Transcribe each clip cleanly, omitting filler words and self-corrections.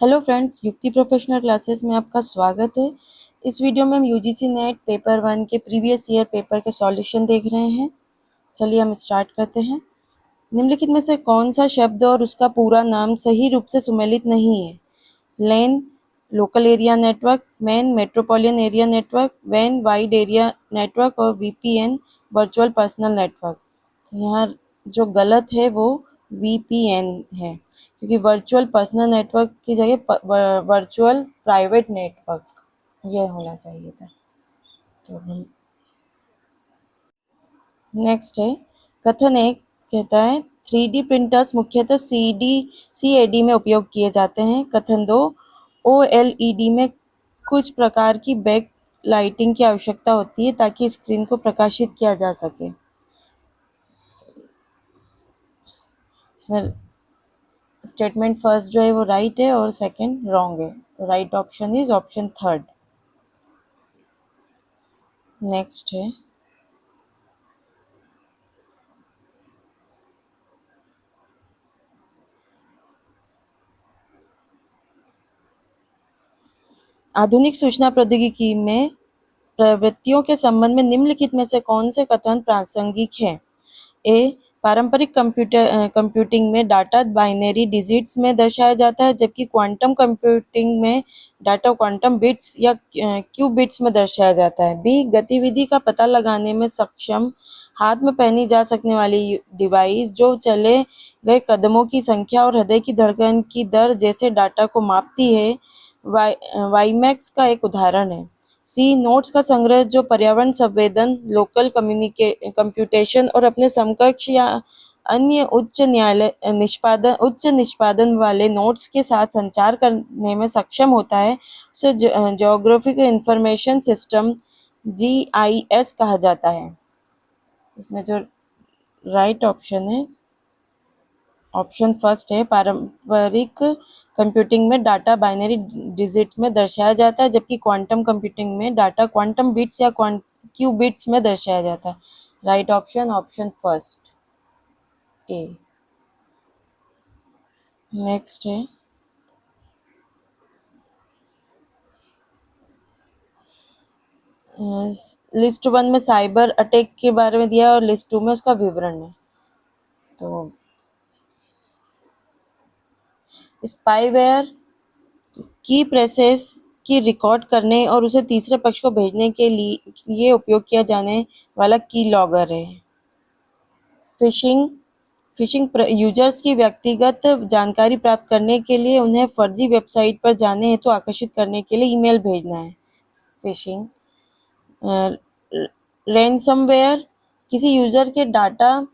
Hello friends, युक्ति professional classes में आपका स्वागत है। इस वीडियो में हम यूजीसी नेट पेपर 1 के प्रीवियस ईयर पेपर के सॉल्यूशन देख रहे हैं। चलिए हम स्टार्ट करते हैं। निम्नलिखित में से कौन सा शब्द और उसका पूरा नाम सही रूप से सुमेलित नहीं है? LAN local area network, MAN metropolitan area network, वैन वाइड एरिया नेटवर्क और वीपीएन वर्चुअल पर्सनल नेटवर्क। तो यहाँ जो गलत है वो वीपीएन है, क्योंकि वर्चुअल पर्सनल नेटवर्क की जगह वर्चुअल प्राइवेट नेटवर्क ये होना चाहिए था। तो हम नेक्स्ट है कथन एक कहता है 3D प्रिंटर्स मुख्यतः CAD में उपयोग किए जाते हैं। कथन दो OLED में कुछ प्रकार की बैक लाइटिंग की आवश्यकता होती है ताकि स्क्रीन को प्रकाशित किया जा सके। इसमें स्टेटमेंट फर्स्ट जो है वो राइट है और सेकंड रॉन्ग है, तो right option is option third. Next है आधुनिक सूचना प्रौद्योगिकी में प्रवृत्तियों के संबंध में निम्नलिखित में से कौन से कथन प्रासंगिक हैं? ए पारंपरिक कंप्यूटिंग में डाटा बाइनरी डिजिट्स में दर्शाया जाता है, जबकि क्वांटम कंप्यूटिंग में डाटा क्वांटम बिट्स या क्यू बिट्स में दर्शाया जाता है। बी गतिविधि का पता लगाने में सक्षम हाथ में पहनी जा सकने वाली डिवाइस जो चले गए कदमों की संख्या और हृदय की धड़कन की दर जैसे डाटा को मापती है, वाईमैक्स का एक उदाहरण है। सी नोट्स का संग्रह जो पर्यावरण संवेदन लोकल कंप्यूटेशन और अपने समकक्ष या अन्य उच्च निष्पादन वाले नोट्स के साथ संचार करने में सक्षम होता है, उसे ज्योग्राफिक इंफॉर्मेशन सिस्टम GIS कहा जाता है। इसमें जो राइट ऑप्शन है ऑप्शन फर्स्ट है। पारंपरिक कंप्यूटिंग में डाटा बाइनरी डिजिट में दर्शाया जाता है, जबकि क्वांटम कंप्यूटिंग में डाटा क्वांटम बिट्स या क्यू बिट्स में दर्शाया जाता है। Right option option first A. Next है लिस्ट 1 में साइबर अटैक के बारे में दिया और लिस्ट 2 में उसका विवरण है। तो स्पाईवेयर की प्रोसेस की रिकॉर्ड करने और उसे तीसरे पक्ष को भेजने के लिए उपयोग किया जाने वाला की लॉगर है। फिशिंग फिशिंग यूजर्स की व्यक्तिगत जानकारी प्राप्त करने के लिए उन्हें फर्जी वेबसाइट पर जाने हेतु आकर्षित करने के लिए ईमेल भेजना है। फिशिंग रैनसमवेयर किसी यूजर के डाटा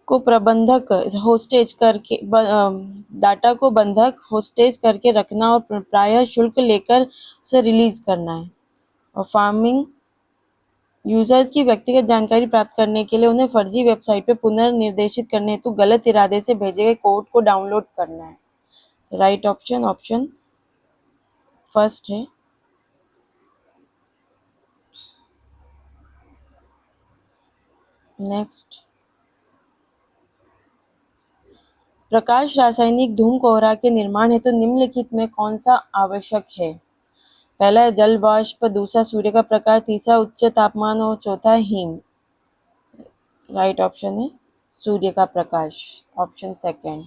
को प्रबंधक होस्टेज करके डाटा को बंधक होस्टेज करके रखना और प्रायः शुल्क लेकर उसे रिलीज करना है। और फार्मिंग यूजर्स की व्यक्तिगत जानकारी प्राप्त करने के लिए उन्हें फर्जी वेबसाइट पर पुनर्निर्देशित करने हेतु गलत इरादे से भेजे गए कोड को डाउनलोड करना है। राइट ऑप्शन ऑप्शन फर्स्ट है। नेक्स्ट प्रकाश रासायनिक धूम कोहरा के निर्माण हेतु निम्नलिखित में कौन सा आवश्यक है? पहला है जल वाष्प, दूसरा सूर्य का प्रकाश, तीसरा उच्च तापमान और चौथा हिम। राइट ऑप्शन है सूर्य का प्रकाश ऑप्शन सेकेंड।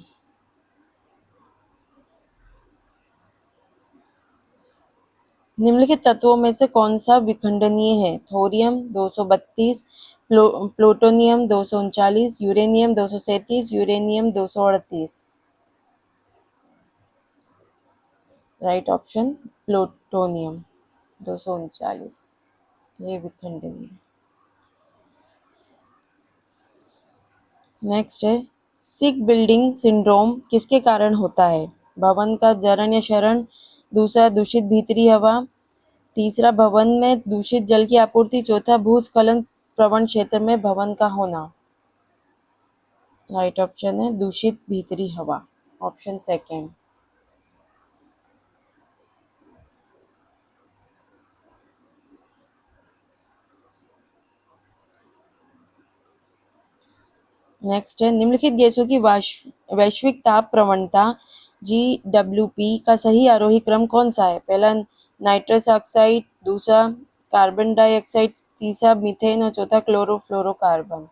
निम्नलिखित तत्वों में से कौन सा विखंडनीय है? Thorium 232, plutonium 239, uranium 237, uranium 238। Right option plutonium 239 ये विखंडनीय। नेक्स्ट है सिक बिल्डिंग सिंड्रोम किसके कारण होता है? भवन का जरण या क्षरण, दूसरा दूषित भीतरी हवा, तीसरा भवन में दूषित जल की आपूर्ति, चौथा भूस्खलन प्रवण क्षेत्र में भवन का होना। राइट ऑप्शन है दूषित भीतरी हवा ऑप्शन सेकेंड। नेक्स्ट है निम्नलिखित गैसों की वैश्विक ताप प्रवणता GWP का सही आरोही क्रम कौन सा है? पहला नाइट्रस ऑक्साइड, दूसरा कार्बन डाइऑक्साइड, तीसरा मीथेन और चौथा क्लोरोफ्लोरोकार्बन।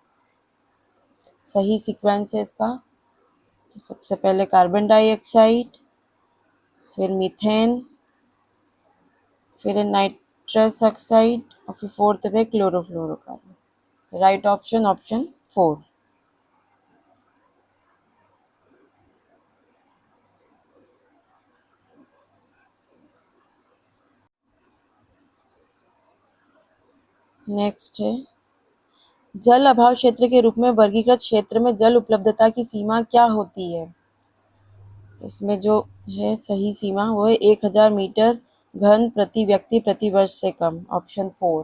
सही सीक्वेंस है इसका। तो सबसे पहले कार्बन डाइऑक्साइड, फिर मीथेन, फिर है नाइट्रस ऑक्साइड और फिर फोर्थ पे chlorofluorocarbon. Right option option 4। Next है, जल अभाव क्षेत्र के रूप में वर्गीकृत क्षेत्र में जल उपलब्धता की सीमा क्या होती है? तो इसमें जो है सही सीमा वो है 1000 मीटर घन प्रति व्यक्ति प्रति वर्ष से कम। ऑप्शन 4।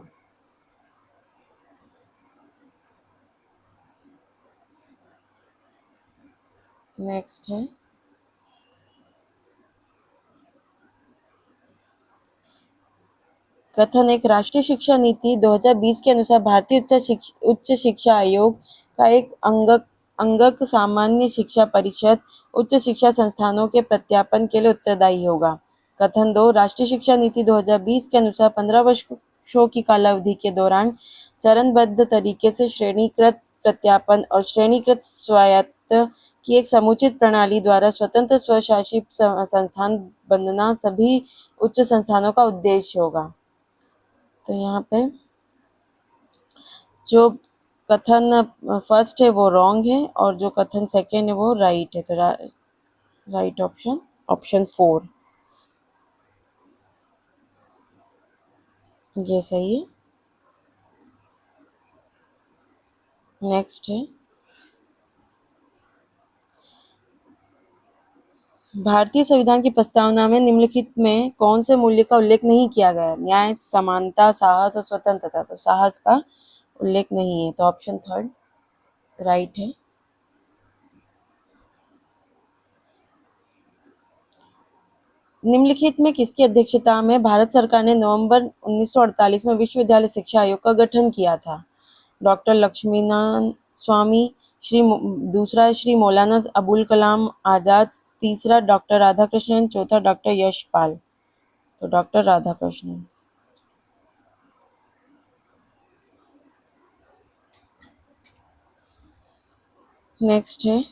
नेक्स्ट है, कथन एक राष्ट्रीय शिक्षा नीति 2020 के अनुसार भारतीय उच्च शिक्षा आयोग का एक अंगक सामान्य शिक्षा परिषद उच्च शिक्षा संस्थानों के प्रत्यापन के लिए उत्तरदायी होगा। कथन 2 राष्ट्रीय शिक्षा नीति 2020 के अनुसार 15 वर्षों की कालावधि के दौरान चरणबद्ध तरीके से श्रेणीकृत प्रत्यापन और श्रेणीकृत स्वायत्त की एक समुचित प्रणाली द्वारा स्वतंत्र स्वशासित संस्थान बनना सभी उच्च संस्थानों का उद्देश्य होगा। तो यहाँ पे जो कथन फर्स्ट है वो रॉन्ग है और जो कथन सेकेंड है वो राइट है। तो राइट ऑप्शन ऑप्शन 4 ये सही है। नेक्स्ट है, भारतीय संविधान की प्रस्तावना में निम्नलिखित में कौन से मूल्य का उल्लेख नहीं किया गया? न्याय, समानता, साहस और स्वतंत्रता। तो साहस का उल्लेख नहीं है। तो ऑप्शन 3 राइट है। निम्नलिखित में किसकी अध्यक्षता में भारत सरकार ने नवंबर 1948 में विश्वविद्यालय शिक्षा आयोग का गठन किया था? डॉक्टर लक्ष्मीनारायण स्वामी, दूसरा श्री मौलाना अबुल कलाम आजाद, तीसरा डॉक्टर राधाकृष्णन, चौथा डॉक्टर यशपाल। तो डॉक्टर राधाकृष्णन। नेक्स्ट है,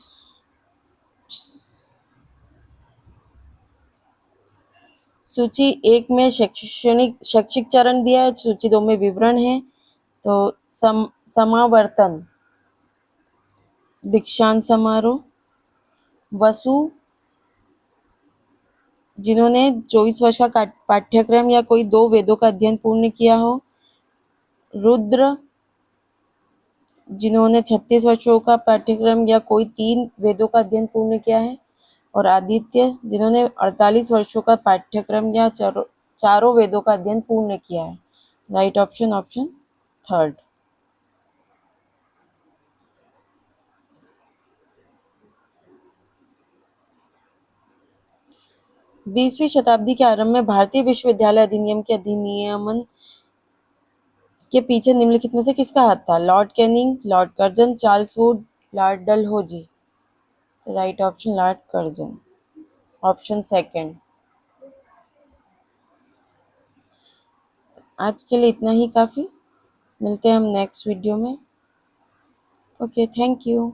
सूची 1 में शैक्षिक चरण दिया है, सूची 2 में विवरण है। तो समावर्तन, दीक्षांत समारोह, वसु जिन्होंने 24 वर्ष का पाठ्यक्रम या कोई 2 वेदों का अध्ययन पूर्ण किया हो, रुद्र जिन्होंने 36 वर्षों का पाठ्यक्रम या कोई 3 वेदों का अध्ययन पूर्ण किया है, और आदित्य जिन्होंने 48 वर्षों का पाठ्यक्रम या चारों वेदों का अध्ययन पूर्ण किया है। Right option option 3। 20वीं शताब्दी के आरंभ में भारतीय विश्वविद्यालय अधिनियम के अधिनियमन के पीछे निम्नलिखित में से किसका हाथ था? Lord Canning, lord Curzon, Charles Wood, lord Dalhousie. तो right option lord Curzon, option 2। आज के लिए इतना ही काफ़ी। मिलते हैं हम नेक्स्ट वीडियो में। Okay, thank you.